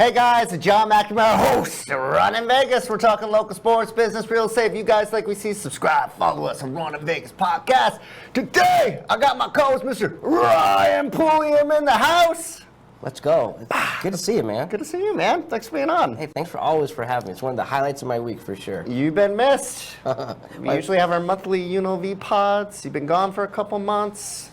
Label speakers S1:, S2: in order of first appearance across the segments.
S1: Hey guys, it's John McNamara, host of Runnin Vegas. We're talking local sports, business, real estate. If you guys like we see, subscribe, follow us on Runnin Vegas Podcast. Today, I got my co-host, Mr. Ryan Pulliam, in the house.
S2: Let's go. It's good to see you, man.
S1: Good to see you, man. Thanks for being on.
S2: Hey, thanks for having me. It's one of the highlights of my week for sure.
S1: You've been missed. We usually have our monthly UNLV pods. You've been gone for a couple months.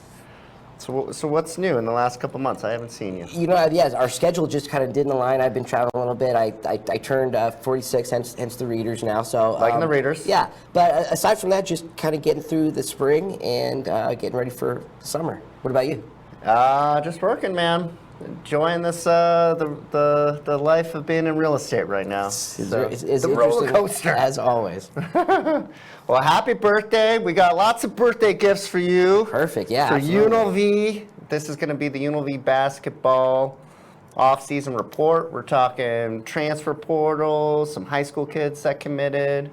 S1: So what's new in the last couple months? I haven't seen you.
S2: You know, yeah, our schedule just kind of didn't align. I've been traveling a little bit. I turned 46, hence the Readers now. So
S1: liking the Readers.
S2: Yeah, but aside from that, just kind of getting through the spring and getting ready for summer. What about you?
S1: Just working, man. Enjoying this the life of being in real estate right now.
S2: It's the
S1: roller coaster,
S2: as always.
S1: Well, happy birthday! We got lots of birthday gifts for you.
S2: Perfect, yeah.
S1: For
S2: absolutely.
S1: UNLV, this is going to be the UNLV Basketball off-season report. We're talking transfer portal, some high school kids that committed.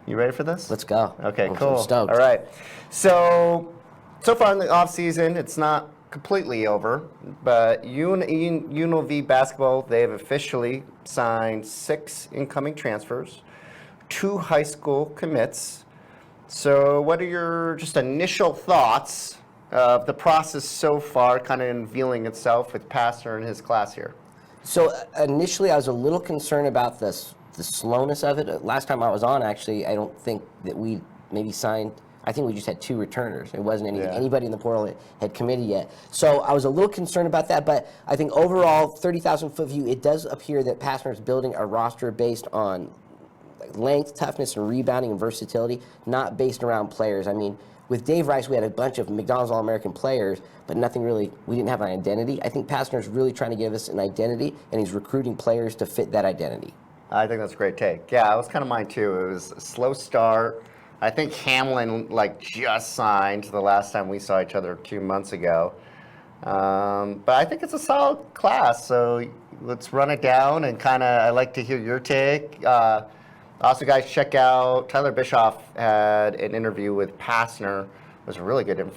S1: You ready for this?
S2: Let's go.
S1: Okay,
S2: I'm
S1: cool.
S2: stoked.
S1: All right. So far in the off-season, it's not completely over, but UNLV Basketball, they have officially signed 6 incoming transfers, 2 high school commits. So what are your just initial thoughts of the process so far kind of unveiling itself with Pastner and his class here?
S2: So initially I was a little concerned about the slowness of it. Last time I was on, actually, I don't think that we maybe signed. I think we just had 2 returners. It wasn't anybody in the portal that had committed yet. So I was a little concerned about that, but I think overall, 30,000-foot view, it does appear that Pastner is building a roster based on length, toughness, and rebounding and versatility, not based around players. I mean, with Dave Rice, we had a bunch of McDonald's All-American players, but nothing really, we didn't have an identity. I think Pastner's really trying to give us an identity, and he's recruiting players to fit that identity.
S1: I think that's a great take. Yeah, it was kind of mine too. It was a slow start. I think Hamlin just signed the last time we saw each other 2 months ago. But I think it's a solid class, so let's run it down and I'd like to hear your take. Also, guys, check out Tyler Bischoff had an interview with Pastner. It was really good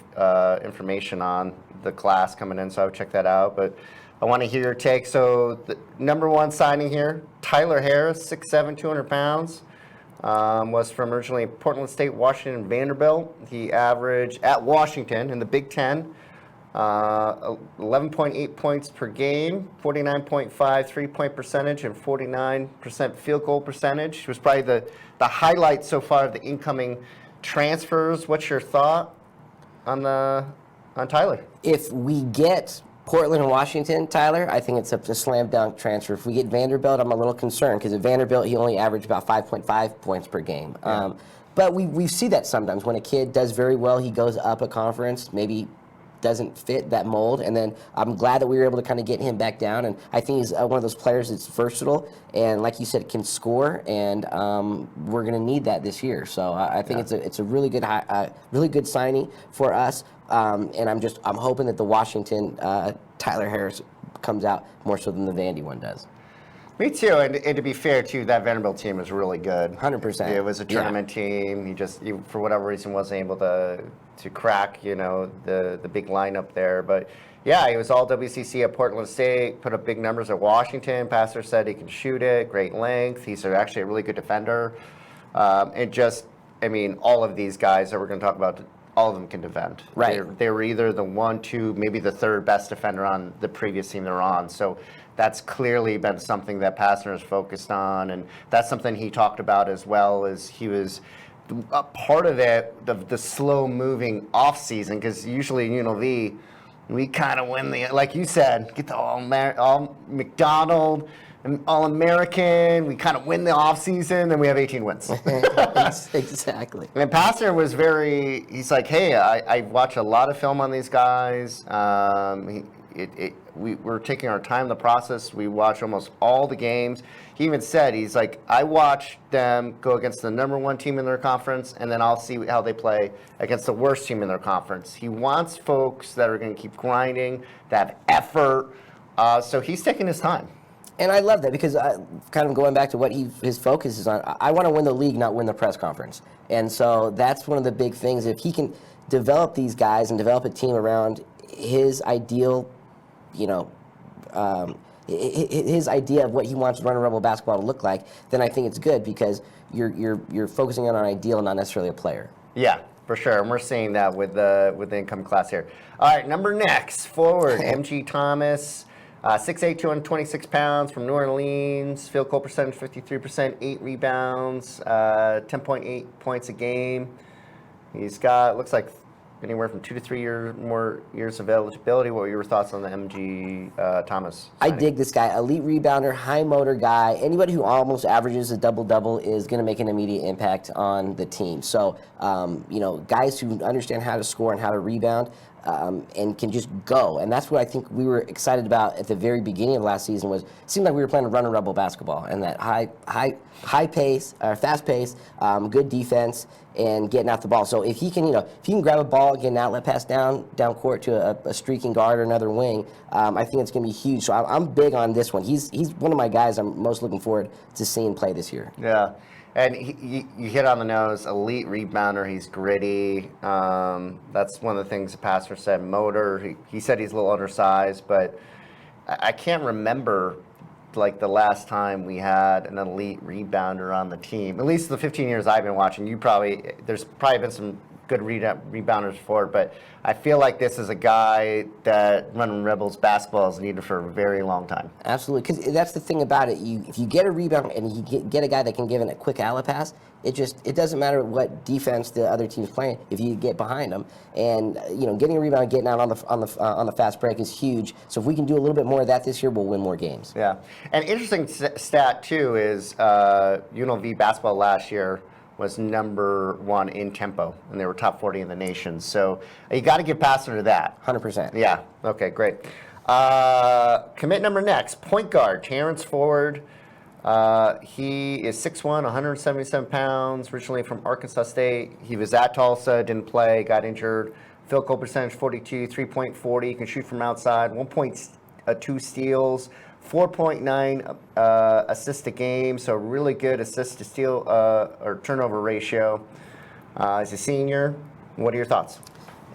S1: information on the class coming in, so I would check that out. But I want to hear your take. So the number 1 signing here, Tyler Harris, 6'7", 200 pounds. Was from originally Portland State, Washington, and Vanderbilt. He averaged at Washington in the Big Ten, 11.8 points per game, 49.5 three-point percentage, and 49% field goal percentage. He was probably the highlight so far of the incoming transfers. What's your thought on Tyler?
S2: If we get Portland and Washington, Tyler, I think it's a slam dunk transfer. If we get Vanderbilt, I'm a little concerned because at Vanderbilt, he only averaged about 5.5 points per game. Yeah. But we see that sometimes when a kid does very well, he goes up a conference, maybe doesn't fit that mold, and then I'm glad that we were able to kind of get him back down, and I think he's one of those players that's versatile, and like you said, can score, and we're going to need that this year. So I think it's a really good signing for us, and I'm hoping that the Washington Tyler Harris comes out more so than the Vandy one does.
S1: Me too, and to be fair too, that Vanderbilt team was really good.
S2: 100%.
S1: It was a tournament team. He for whatever reason wasn't able to crack, the big lineup there. But yeah, he was all WCC at Portland State, put up big numbers at Washington. Pastner said he can shoot it, great length. He's actually a really good defender. All of these guys that we're going to talk about, all of them can defend.
S2: Right.
S1: They were either the 1, 2, maybe the 3rd best defender on the previous team they're on. So that's clearly been something that Pastner has focused on, and that's something he talked about as well. As he was a part of it, the slow-moving off-season, because usually in UNLV, we kind of win like you said, get the all McDonald, All-American. We kind of win the off-season, then we have 18 wins.
S2: Exactly.
S1: And Pastner was he's like, hey, I watch a lot of film on these guys. We're taking our time in the process. We watch almost all the games. He even said, he's like, I watch them go against the number 1 team in their conference, and then I'll see how they play against the worst team in their conference. He wants folks that are going to keep grinding, that have effort. So he's taking his time.
S2: And I love that because kind of going back to what his focus is on, I want to win the league, not win the press conference. And so that's one of the big things. If he can develop these guys and develop a team around his ideal, his idea of what he wants Runnin Rebel basketball to look like, then I think it's good because you're focusing on an ideal, not necessarily a player.
S1: Yeah, for sure, and we're seeing that with the income class here. All right, next forward, MG Thomas, 6'8", 226 pounds from New Orleans, field goal percentage 53%, 8 rebounds, 10.8 points a game. He's got, looks like, anywhere from 2 to 3 more years of eligibility. What were your thoughts on the MG Thomas signing?
S2: I dig this guy. Elite rebounder, high motor guy. Anybody who almost averages a double-double is going to make an immediate impact on the team. So, guys who understand how to score and how to rebound and can just go. And that's what I think we were excited about at the very beginning of last season. Was it seemed like we were playing Runnin Rebel basketball and that high pace, or fast pace, good defense, and getting out the ball. So if he can, if he can grab a ball, get an outlet pass down court to a streaking guard or another wing, I think it's going to be huge. So I'm big on this one. He's one of my guys I'm most looking forward to seeing play this year.
S1: Yeah. And you hit on the nose, elite rebounder. He's gritty. That's one of the things the pastor said. Motor. He said he's a little undersized, but I can't remember like the last time we had an elite rebounder on the team. At least the 15 years I've been watching, there's probably been some good rebounders before, but I feel like this is a guy that Runnin Rebels basketball has needed for a very long time.
S2: Absolutely, because that's the thing about it. If you get a rebound and you get a guy that can give it a quick outlet pass, it doesn't matter what defense the other team's playing if you get behind them. And getting a rebound and getting out on the fast break is huge. So if we can do a little bit more of that this year, we'll win more games.
S1: Yeah, and interesting stat too is UNLV basketball last year was number 1 in tempo, and they were top 40 in the nation. So you got to give Pastner to that.
S2: 100%.
S1: Yeah. Okay. Great. Commit number next, point guard Terrence Ford. He is 6'1", 177 pounds, originally from Arkansas State. He was at Tulsa, didn't play, got injured. Field goal percentage 42, 3.40. He can shoot from outside. 1.2 steals. 4.9 assists a game, so really good assist to steal or turnover ratio. He's a senior. What are your thoughts?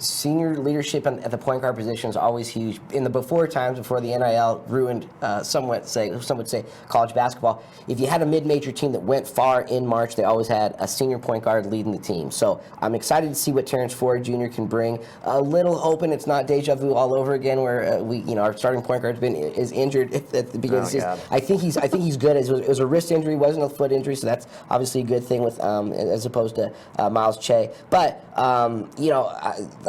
S2: Senior leadership at the point guard position is always huge. In the before the NIL ruined, some would say, college basketball, if you had a mid-major team that went far in March, they always had a senior point guard leading the team. So I'm excited to see what Terrence Ford Jr. can bring. A little hoping it's not deja vu all over again, where our starting point guard is injured at the beginning of the season. I think he's good. It was a wrist injury, wasn't a foot injury, so that's obviously a good thing with as opposed to Miles Che. But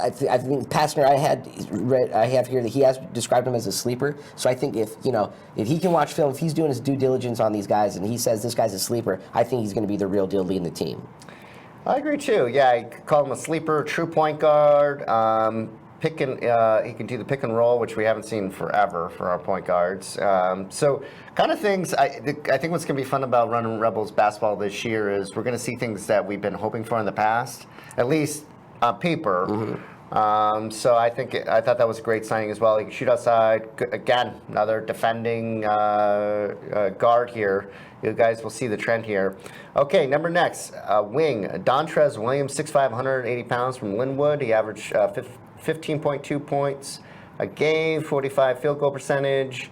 S2: I think Pastner, I have here that he has described him as a sleeper. So I think if he can watch film, if he's doing his due diligence on these guys, and he says this guy's a sleeper, I think he's going to be the real deal leading the team.
S1: I agree too. Yeah, I could call him a sleeper, true point guard. He can do the pick and roll, which we haven't seen forever for our point guards. So kind of things, I think what's going to be fun about Runnin Rebels basketball this year is we're going to see things that we've been hoping for in the past, at least on paper. Mm-hmm. So I thought that was a great signing as well. He can shoot outside. Again, another defending guard here. You guys will see the trend here. Okay, next, wing. Dontrez Williams, 6'5", 180 pounds from Linwood. He averaged 15.2 points a game, 45 field goal percentage.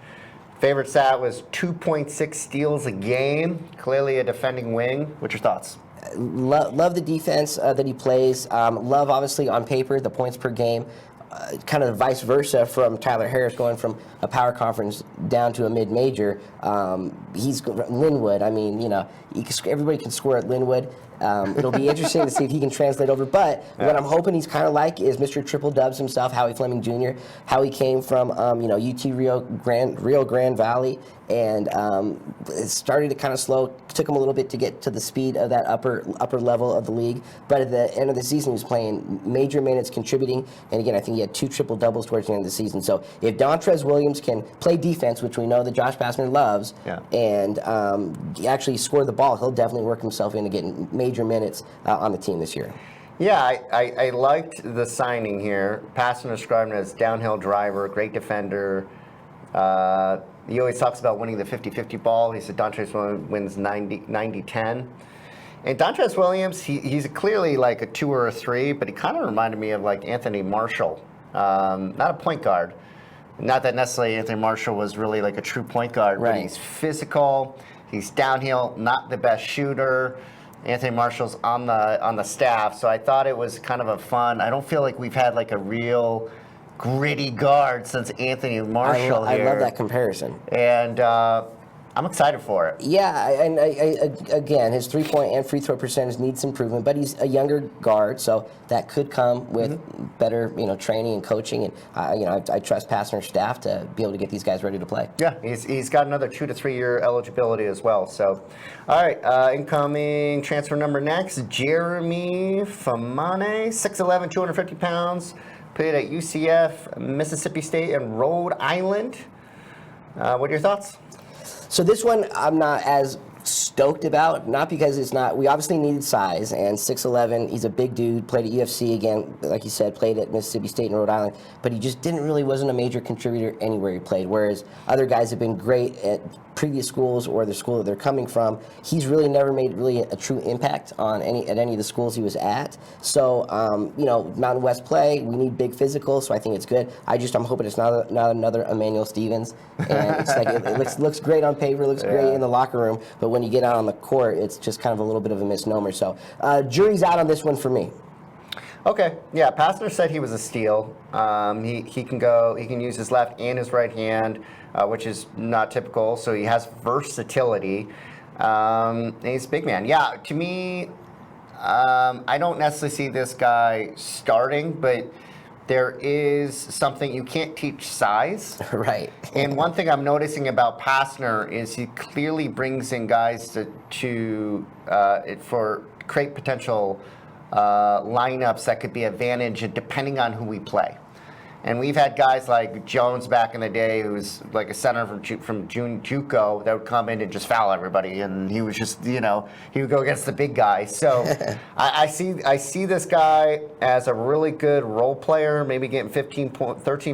S1: Favorite stat was 2.6 steals a game. Clearly a defending wing. What's your thoughts?
S2: Love the defense that he plays. Love, obviously, on paper, the points per game. Kind of vice versa from Tyler Harris going from a power conference down to a mid-major. He's Linwood. I mean, everybody can score at Linwood. It'll be interesting to see if he can translate over. But what I'm hoping he's kind of like is Mr. Triple Dubs himself, Howie Fleming Jr., how he came from UT Rio Grande Valley, and it started to kind of slow. Took him a little bit to get to the speed of that upper level of the league. But at the end of the season, he was playing major minutes, contributing. And again, I think he had 2 triple doubles towards the end of the season. So if Dontrez Williams can play defense, which we know that Josh Pastner loves, and actually score the ball, he'll definitely work himself into getting major minutes on the team this year.
S1: Yeah, I liked the signing here. Pastner described him as downhill driver, great defender. He always talks about winning the 50-50 ball. He said Dontrez Williams wins 90-10. And Dontrez Williams, he's clearly like a 2 or a 3, but he kind of reminded me of like Anthony Marshall. Not a point guard, Not that necessarily Anthony Marshall was really like a true point guard, but he's physical, he's downhill, not the best shooter. Anthony Marshall's on the staff, so I thought it was kind of a fun. I don't feel like we've had like a real gritty guard since Anthony Marshall here.
S2: I love that comparison.
S1: And I'm excited for it.
S2: Yeah, and again, his three-point and free throw percentage needs improvement, but he's a younger guard, so that could come with better, training and coaching. And I trust Pastner's staff to be able to get these guys ready to play.
S1: Yeah, he's got another 2 to 3 year eligibility as well. So, all right, incoming transfer number next, Jeremy Famane, 6'11", 250 pounds, played at UCF, Mississippi State, and Rhode Island. What are your thoughts?
S2: So this one I'm not as stoked about, not because it's not, we obviously needed size, and 6'11", he's a big dude, played at UFC again, like you said, played at Mississippi State and Rhode Island, but he just wasn't a major contributor anywhere he played, whereas other guys have been great at previous schools or the school that they're coming from. He's really never made really a true impact on any of the schools he was at. So, Mountain West play, we need big physicals, so I think it's good. I'm hoping it's not another Emmanuel Stevens, and it's like it looks great on paper, looks great in the locker room, but when you get out on the court, it's just kind of a little bit of a misnomer. So, jury's out on this one for me.
S1: Okay, yeah, Pastner said he was a steal. He can use his left and his right hand, which is not typical, so he has versatility. And he's a big man. Yeah, to me, I don't necessarily see this guy starting, but there is something, you can't teach size.
S2: Right.
S1: And one thing I'm noticing about Pastner is he clearly brings in guys to create potential lineups that could be advantage depending on who we play. And we've had guys like Jones back in the day, who was like a center from JUCO, that would come in and just foul everybody, and he was just, he would go against the big guy. So I see this guy as a really good role player, maybe getting 13,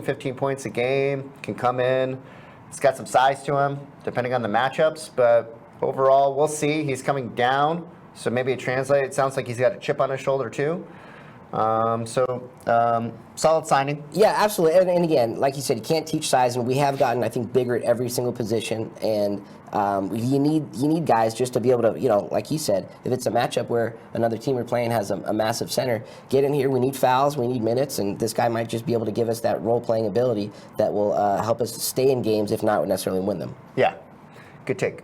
S1: 15 points a game, can come in. He's got some size to him, depending on the matchups, but overall, we'll see. He's coming down, so maybe it translates. It sounds like he's got a chip on his shoulder too. Solid signing.
S2: Yeah, absolutely. And again, like you said, you can't teach size, and we have gotten, I think, bigger at every single position. And you need guys just to be able to, like you said, if it's a matchup where another team we're playing has a massive center, get in here. We need fouls, we need minutes, and this guy might just be able to give us that role-playing ability that will help us stay in games, if not necessarily win them.
S1: Yeah, good take.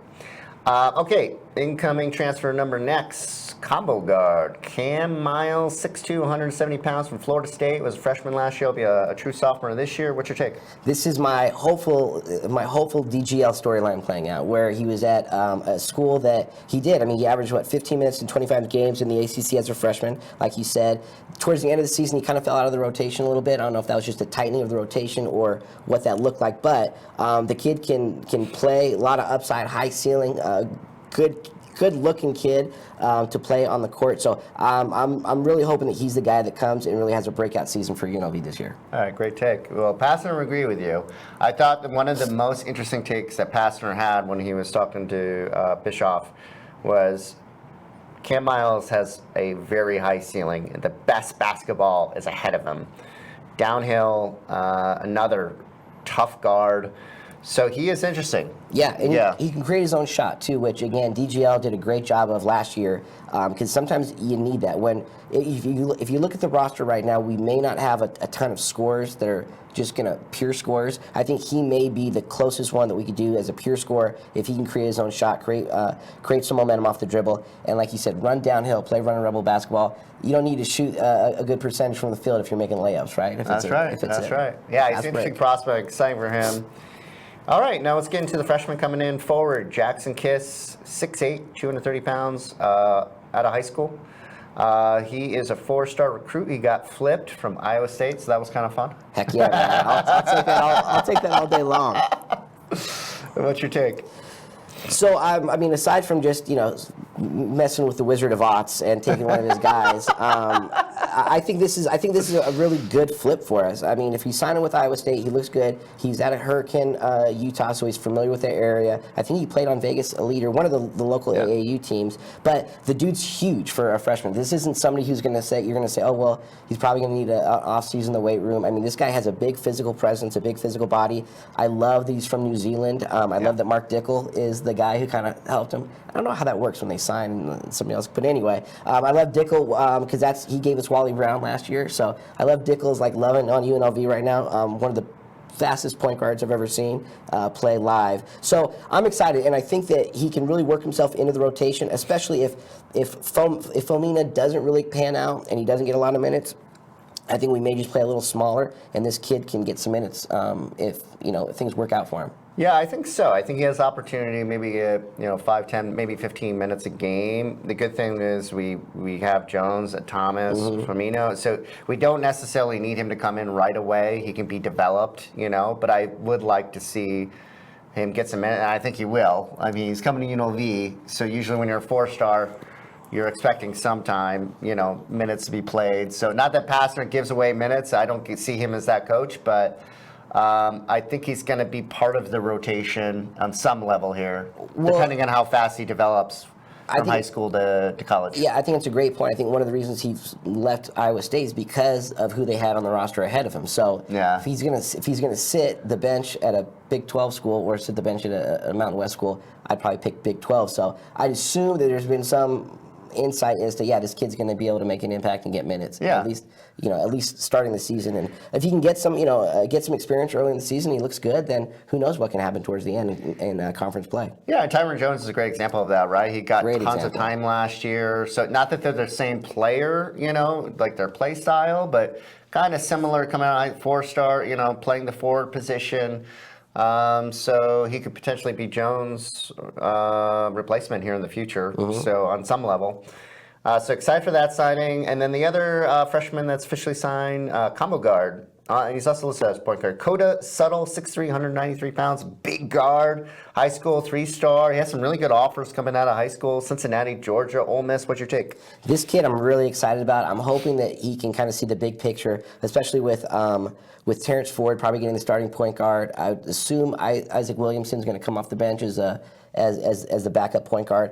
S1: Okay, incoming transfer number next, combo guard, Cam Miles, 6'2", 170 pounds from Florida State, was a freshman last year, will be a true sophomore this year. What's your take? This
S2: is my hopeful DGL storyline playing out, where he was at a school that he did. I mean, he averaged, 15 minutes in 25 games in the ACC as a freshman, like you said. Towards the end of the season, he kind of fell out of the rotation a little bit. I don't know if that was just a tightening of the rotation or what that looked like, but the kid can play, a lot of upside, high ceiling, good-looking kid to play on the court. So I'm really hoping that he's the guy that comes and really has a breakout season for UNLV this year.
S1: All right, great take. Well, Pastner would agree with you. I thought that one of the most interesting takes that Pastner had when he was talking to Bischoff was Cam Miles has a very high ceiling. The best basketball is ahead of him. Downhill, another tough guard. So he is interesting.
S2: Yeah, and he can create his own shot too, which again DGL did a great job of last year. Because sometimes you need that. If you look at the roster right now, we may not have a ton of scorers that are just pure scorers. I think he may be the closest one that we could do as a pure scorer if he can create his own shot, create some momentum off the dribble, and like you said, run downhill, play Runnin Rebel basketball. You don't need to shoot a good percentage from the field if you're making layups, right?
S1: That's right. Yeah, he's an interesting prospect. Exciting for him. All right, now let's get into the freshman coming in forward. Jackson Kiss, 6'8", 230 pounds, out of high school. He is a 4-star recruit. He got flipped from Iowa State, so that was kind of fun.
S2: Heck yeah, man. I'll take that all day long.
S1: What's your take?
S2: So, aside from just, messing with the Wizard of Oz and taking one of his guys. I think this is a really good flip for us. I mean, if he's signing with Iowa State, he looks good. He's at a Hurricane, Utah, so he's familiar with the area. I think he played on Vegas Elite or one of the local AAU teams. But the dude's huge for a freshman. This isn't somebody who's going to say, you're going to say, oh, well, he's probably going to need an offseason in the weight room. I mean, this guy has a big physical presence, a big physical body. I love that he's from New Zealand. I love that Mark Dickel is the guy who kind of helped him. I don't know how that works when they sign somebody else. But anyway, I love Dickel because he gave us Wally Brown last year. So I love Dickel's like loving on UNLV right now. One of the fastest point guards I've ever seen play live. So I'm excited, and I think that he can really work himself into the rotation, especially if Fomina doesn't really pan out and he doesn't get a lot of minutes. I think we may just play a little smaller, and this kid can get some minutes if things work out for him.
S1: Yeah, I think so. I think he has opportunity, maybe 5, 10, maybe 15 minutes a game. The good thing is we have Jones, Thomas, Firmino, so we don't necessarily need him to come in right away. He can be developed, but I would like to see him get some minutes, and I think he will. I mean, he's coming to UNLV, so usually when you're a 4-star, you're expecting some time, minutes to be played. So not that Pastner gives away minutes. I don't see him as that coach, but I think he's going to be part of the rotation on some level here, depending on how fast he develops from high school to college.
S2: Yeah, I think it's a great point. I think one of the reasons he left Iowa State is because of who they had on the roster ahead of him. So if he's gonna sit the bench at a Big 12 school or sit the bench at a Mountain West school, I'd probably pick Big 12. So I'd assume that there's been some insight as to this kid's going to be able to make an impact and get minutes. At least starting the season, and if he can get some experience early in the season, he looks good. Then who knows what can happen towards the end in conference play.
S1: Yeah, Tyron Jones is a great example of that, right? He got tons of time last year. So not that they're the same player, like their play style, but kind of similar. Coming out 4-star, playing the forward position. So he could potentially be Jones' replacement here in the future. So on some level. So excited for that signing. And then the other freshman that's officially signed, combo guard. And he's also listed as point guard. Coda Subtle, 6'3", 193 pounds, big guard, high school 3-star. He has some really good offers coming out of high school. Cincinnati, Georgia, Ole Miss. What's your take?
S2: This kid I'm really excited about. I'm hoping that he can kind of see the big picture, especially with Terrence Ford probably getting the starting point guard. I would assume Isaac Williamson's going to come off the bench as the backup point guard.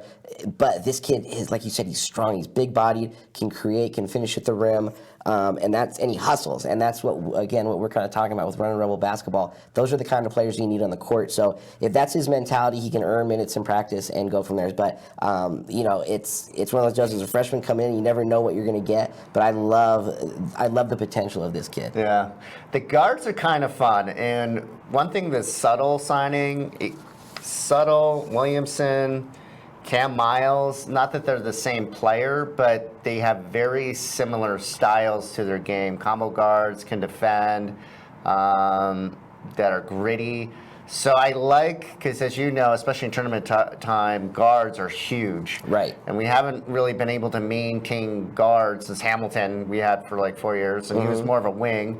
S2: But this kid is, like you said, he's strong. He's big-bodied, can create, can finish at the rim, and he hustles. And that's what we're kind of talking about with Runnin Rebel basketball. Those are the kind of players you need on the court. So if that's his mentality, he can earn minutes in practice and go from there. But it's one of those deals as a freshman come in, you never know what you're going to get. But I love the potential of this kid.
S1: Yeah, the guards are kind of fun. And one thing, the Subtle signing. Subtle, Williamson, Cam Miles, not that they're the same player, but they have very similar styles to their game. Combo guards, can defend, that are gritty. So I like, because as you know, especially in tournament time, guards are huge.
S2: Right.
S1: And we haven't really been able to maintain guards since Hamilton we had for like 4 years, and he was more of a wing.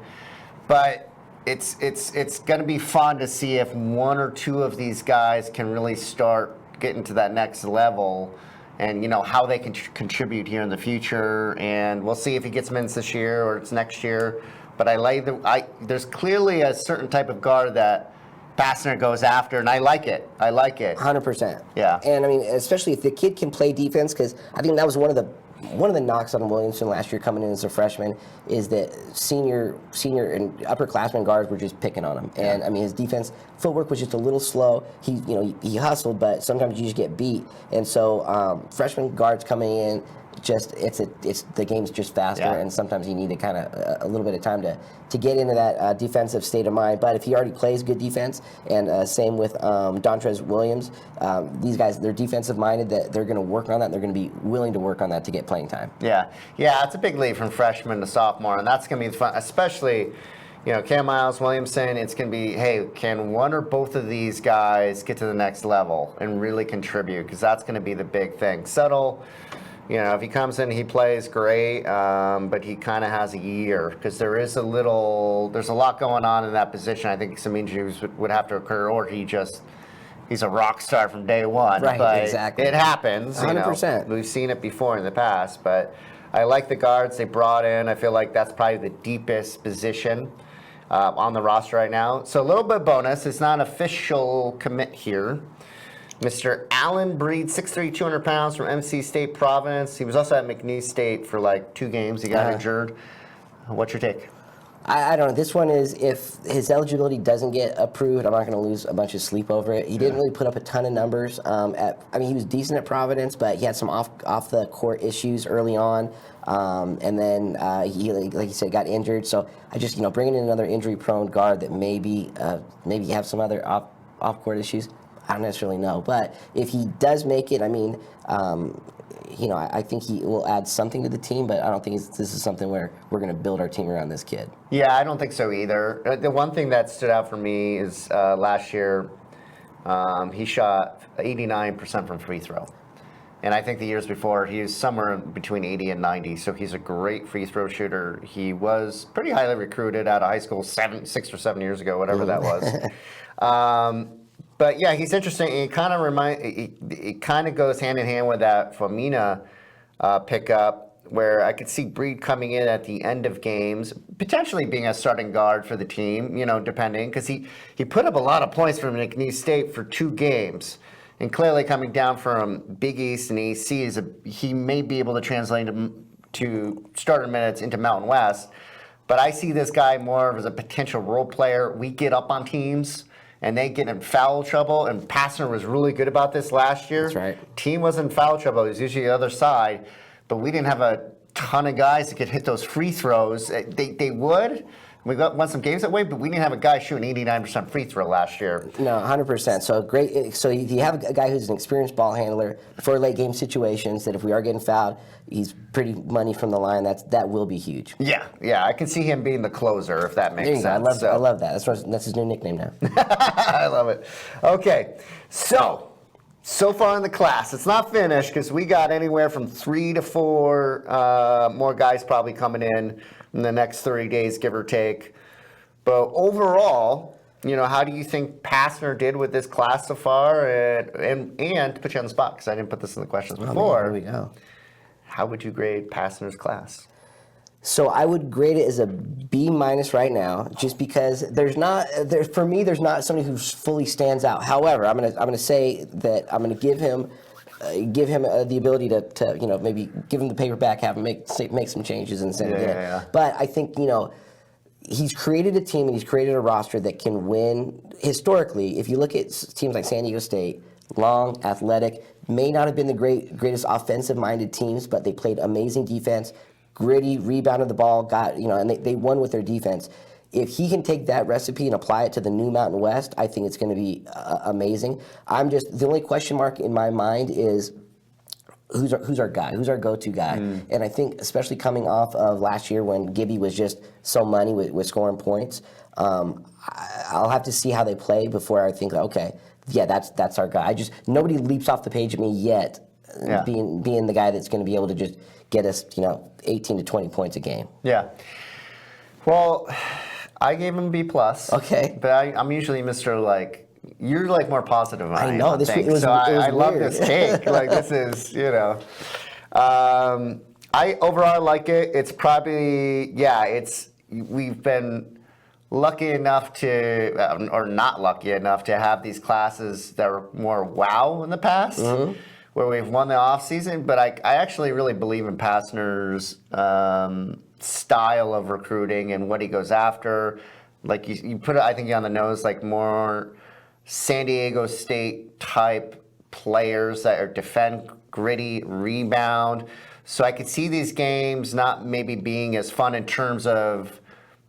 S1: But it's going to be fun to see if one or two of these guys can really start getting to that next level, and how they can contribute here in the future. And we'll see if he gets minutes this year or it's next year. But there's clearly a certain type of guard that Pastner goes after, and I like it.
S2: 100%.
S1: Yeah.
S2: And I mean, especially if the kid can play defense, because I think that was one of the knocks on Williamson last year coming in as a freshman is that senior and upperclassmen guards were just picking on him. And I mean, his defense footwork was just a little slow. He hustled, but sometimes you just get beat. And so freshman guards coming in, the game's just faster, and sometimes you need to kind of a little bit of time to get into that defensive state of mind. But if he already plays good defense, and same with Dontrez Williams, these guys, they're defensive minded, that they're going to work on that, and they're going to be willing to work on that to get playing time. Yeah,
S1: it's a big leap from freshman to sophomore, and that's going to be fun, especially Cam Miles, Williamson. It's going to be, hey, can one or both of these guys get to the next level and really contribute? Because that's going to be the big thing. Subtle, if he comes in, he plays great, but he kind of has a year, because there's a lot going on in that position. I think some injuries would have to occur, or he just he's a rock star from day one.
S2: Right,
S1: but
S2: exactly.
S1: it happens.
S2: 100%.
S1: We've seen it before in the past, but I like the guards they brought in. I feel like that's probably the deepest position on the roster right now. So a little bit bonus. It's not an official commit here. Mr. Allen Breed, 6'3", 200 pounds from MC State Providence. He was also at McNeese State for like 2 games. He got injured. What's your take?
S2: I don't know. This one is, if his eligibility doesn't get approved, I'm not going to lose a bunch of sleep over it. He didn't really put up a ton of numbers. He was decent at Providence, but he had some off the court issues early on, and then he, like you said, got injured. So I just, bringing in another injury-prone guard that maybe have some other off court issues. I don't necessarily know, but if he does make it, I think he will add something to the team, but I don't think this is something where we're going to build our team around this kid.
S1: Yeah, I don't think so either. The one thing that stood out for me is last year he shot 89% from free throw. And I think the years before he was somewhere between 80 and 90, so he's a great free throw shooter. He was pretty highly recruited out of high school 6 or 7 years ago, whatever that was. But yeah, he's interesting. It kind of goes hand in hand with that Fomina pickup, where I could see Breed coming in at the end of games, potentially being a starting guard for the team, depending, because he put up a lot of points from McNeese State for 2 games, and clearly coming down from Big East and AC he may be able to translate to starter minutes into Mountain West. But I see this guy more as a potential role player. We get up on teams and they get in foul trouble, and Pastner was really good about this last year.
S2: That's right.
S1: Team was in foul trouble. It was usually the other side, but we didn't have a ton of guys that could hit those free throws. They would. We won some games that way, but we didn't have a guy shooting 89% free throw last year.
S2: No, 100%. So great. So if you have a guy who's an experienced ball handler for late game situations, that if we are getting fouled, he's pretty money from the line. That will be huge.
S1: Yeah. I can see him being the closer, if that makes
S2: There you
S1: sense.
S2: go. I love that. That's his new nickname now.
S1: I love it. Okay, so far in the class, it's not finished because we got anywhere from 3 to 4 more guys probably coming in the next 30 days, give or take. But overall, how do you think Pastner did with this class so far? And to put you on the spot, because I didn't put this in the questions before.
S2: Here we go.
S1: How would you grade Pastner's class?
S2: So I would grade it as a B- right now, just because there's not somebody who fully stands out. However, I'm gonna say that I'm gonna give him the ability to maybe give him the paper back, have him make some changes and send it in.
S1: Yeah.
S2: But I think he's created a team and he's created a roster that can win. Historically, if you look at teams like San Diego State, long, athletic, may not have been the greatest offensive-minded teams, but they played amazing defense, gritty, rebounded the ball, and they won with their defense. If he can take that recipe and apply it to the new Mountain West, I think it's going to be amazing. The only question mark in my mind is who's our guy? Who's our go-to guy? And I think especially coming off of last year when Gibby was just so money with scoring points, I'll have to see how they play before I think, okay, yeah, that's our guy. Nobody leaps off the page at me yet, being the guy that's going to be able to just get us 18 to 20 points a game.
S1: Yeah. Well, I gave him B+.
S2: Okay.
S1: But I'm usually Mr. You're more positive than I
S2: know.
S1: am,
S2: It
S1: so
S2: was
S1: I love
S2: weird.
S1: this take. This is, I overall like it. It's probably, we've been lucky enough to, or not lucky enough to have these classes that are more wow in the past, where we've won the offseason. But I actually really believe in Pastner's style of recruiting and what he goes after. You put it, I think, on the nose, more San Diego State type players that are defend, gritty, rebound. So I could see these games not maybe being as fun in terms of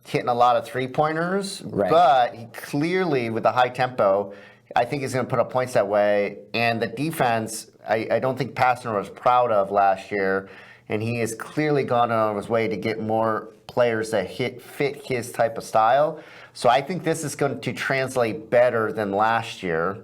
S1: hitting a lot of three-pointers, but he clearly, with the high tempo, I think he's going to put up points that way. And the defense, I don't think Pastner was proud of last year, and he has clearly gone out of his way to get more players that fit his type of style. So I think this is going to translate better than last year.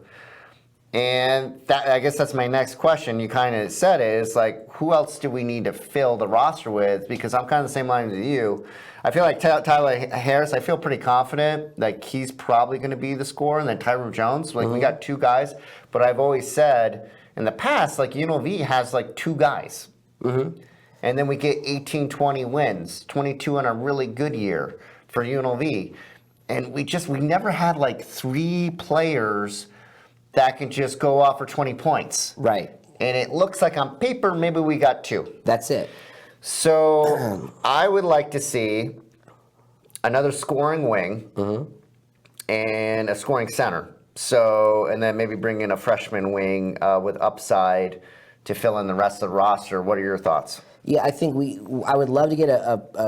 S1: And that, I guess that's my next question. You kind of said it. It's like, who else do we need to fill the roster with? Because I'm kind of the same line as you. I feel like Tyler Harris, I feel pretty confident. Like, he's probably going to be the scorer. And then Tyron Jones. Like, we got two guys. But I've always said in the past, like, UNLV has, like, two guys. And then we get 18, 20 wins, 22 in a really good year for UNLV. And we never had, like, three players that can just go off for 20 points.
S2: Right.
S1: And it looks like on paper, maybe we got two.
S2: That's it.
S1: So I would like to see another scoring wing and a scoring center. So, and then maybe bring in a freshman wing with upside to fill in the rest of the roster. What are your thoughts?
S2: Yeah, I think I would love to get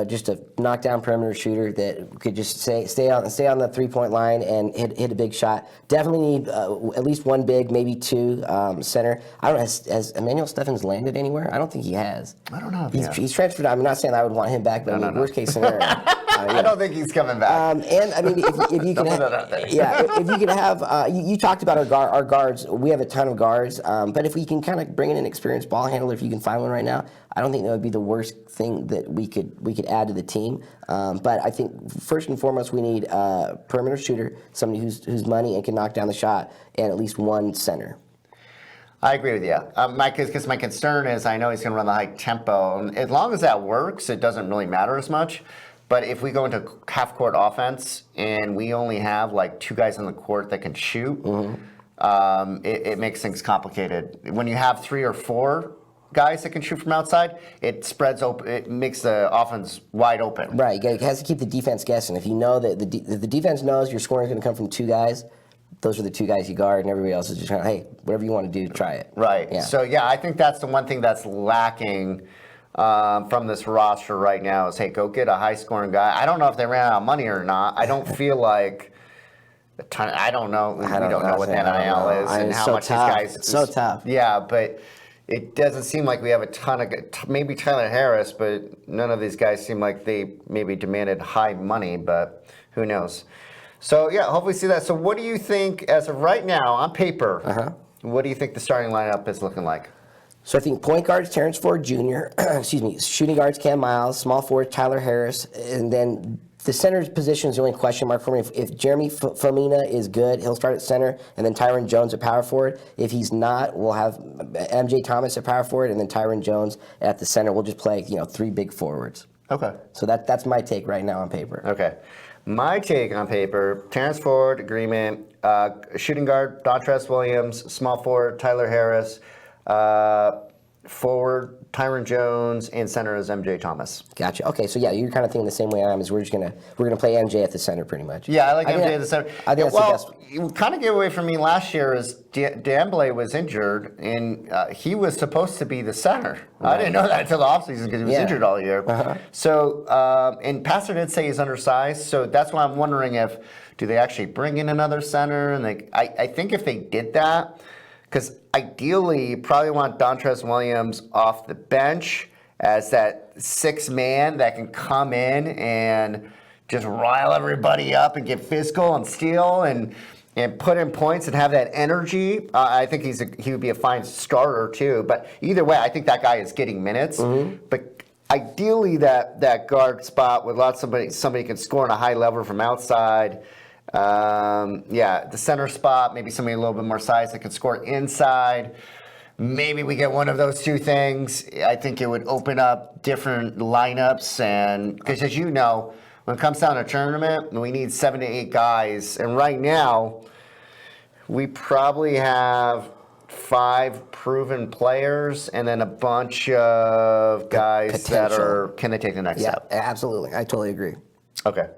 S2: just a knockdown perimeter shooter that could just stay on the 3-point line and hit a big shot. Definitely need at least one big, maybe two center. I don't know, has Emmanuel Steffens landed anywhere? I don't think he has.
S1: I don't know.
S2: He's transferred. I'm not saying I would want him back, but worst case scenario.
S1: I don't think he's coming back.
S2: And I mean, if you can, if you can have, you talked about our guards. We have a ton of guards, but if we can kind of bring in an experienced ball handler, if you can find one right now, I don't think that would be the worst thing that we could add to the team. But I think first and foremost, we need a perimeter shooter, somebody who's money and can knock down the shot, and at least one center.
S1: I agree with you. Because my concern is I know he's going to run the high tempo. And as long as that works, it doesn't really matter as much. But if we go into half-court offense and we only have like two guys on the court that can shoot, it makes things complicated. When you have 3 or 4 guys that can shoot from outside, it spreads open. It makes the offense wide open.
S2: Right. It has to keep the defense guessing. If you know that the defense knows your scoring is going to come from 2 guys, those are the 2 guys you guard, and everybody else is just trying, hey, whatever you want to do, try it.
S1: Right.
S2: Yeah.
S1: So, yeah, I think that's the one thing that's lacking from this roster right now is, hey, go get a high-scoring guy. I don't know if they ran out of money or not. I don't feel like a ton. I don't know. We don't know what the NIL is and how much these guys.
S2: It's so tough.
S1: Yeah, but it doesn't seem like we have a ton of, maybe Tyler Harris, but none of these guys seem like they maybe demanded high money, but who knows. So, yeah, hopefully see that. So what do you think, as of right now, on paper, what do you think the starting lineup is looking like?
S2: So I think point guards, Terrence Ford Jr., excuse me, shooting guards, Cam Miles, small forward, Tyler Harris, and then the center's position is the only question mark for me. If Jeremy Famina is good, he'll start at center, and then Tyron Jones at power forward. If he's not, we'll have MJ Thomas at power forward, and then Tyron Jones at the center. We'll just play, 3 big forwards.
S1: Okay.
S2: So that's my take right now on paper.
S1: Okay. My take on paper, Terrence Ford, agreement, shooting guard, Dontrez Williams, small forward, Tyler Harris, forward, Tyron Jones, and center is MJ Thomas.
S2: Gotcha. Okay, so yeah, you're kind of thinking the same way I am. Is we're gonna play MJ at the center pretty much.
S1: Yeah, I like MJ at the center.
S2: I think that's the best.
S1: You kind of gave away from me last year is D'Amblay was injured, and he was supposed to be the center. Right. I didn't know that until the offseason because he was injured all year. So, and Pastner did say he's undersized, so that's why I'm wondering do they actually bring in another center? And I think if they did that, because ideally, you probably want Dontrez Williams off the bench as that 6th man that can come in and just rile everybody up and get physical and steal and put in points and have that energy. I think he would be a fine starter too. But either way, I think that guy is getting minutes. But ideally, that guard spot with somebody can score on a high level from outside. The center spot, maybe somebody a little bit more size that can score inside. Maybe we get one of those 2 things. I think it would open up different lineups, and because as you know, when it comes down to a tournament, we need 7 to 8 guys, and right now we probably have 5 proven players and then a bunch of guys can they take the next step?
S2: Yeah, absolutely. I totally agree.
S1: Okay.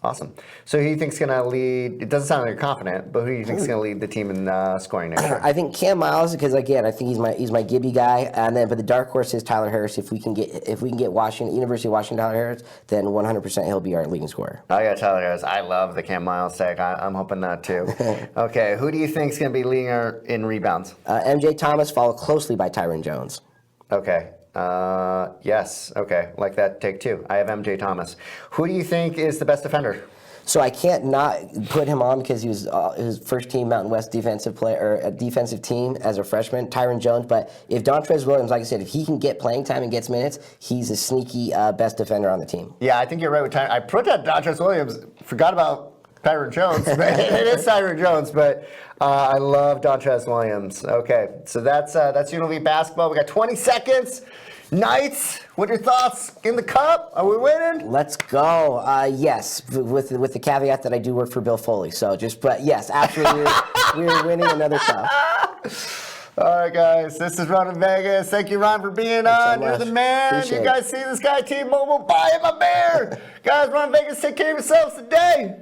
S1: Awesome. So who do you think's going to lead? It doesn't sound like you're confident, but who do you think's going to lead the team in scoring next year?
S2: I think Cam Miles, because again, I think he's my Gibby guy, but the dark horse is Tyler Harris. If we can get Washington, University of Washington Tyler Harris, then 100% he'll be our leading scorer.
S1: I got Tyler Harris. I love the Cam Miles tag. I'm hoping that too. Okay, who do you think's going to be leading in rebounds?
S2: MJ Thomas, followed closely by Tyron Jones.
S1: Okay. Yes. Okay. Like that take 2. I have MJ Thomas. Who do you think is the best defender?
S2: So I can't not put him on because he was his first team Mountain West defensive player or a defensive team as a freshman, Tyron Jones. But if Dontrez Williams, like I said, if he can get playing time and gets minutes, he's a sneaky best defender on the team.
S1: Yeah, I think you're right with Tyron. I put that Dontrez Williams. Forgot about Tyron Jones. It is Tyron Jones, but I love Dontrez Williams. Okay, so that's UNLV basketball. We got 20 seconds. Knights, what are your thoughts in the cup? Are we winning?
S2: Let's go. Yes, with the caveat that I do work for Bill Foley. So but yes, absolutely, we're winning another cup.
S1: All right, guys, this is Runnin Vegas. Thank you, Ryan, for being on.
S2: So
S1: You're the man.
S2: Appreciate
S1: you guys see this guy, T-Mobile, buy him a beer. Guys, Runnin Vegas, take care of yourselves today.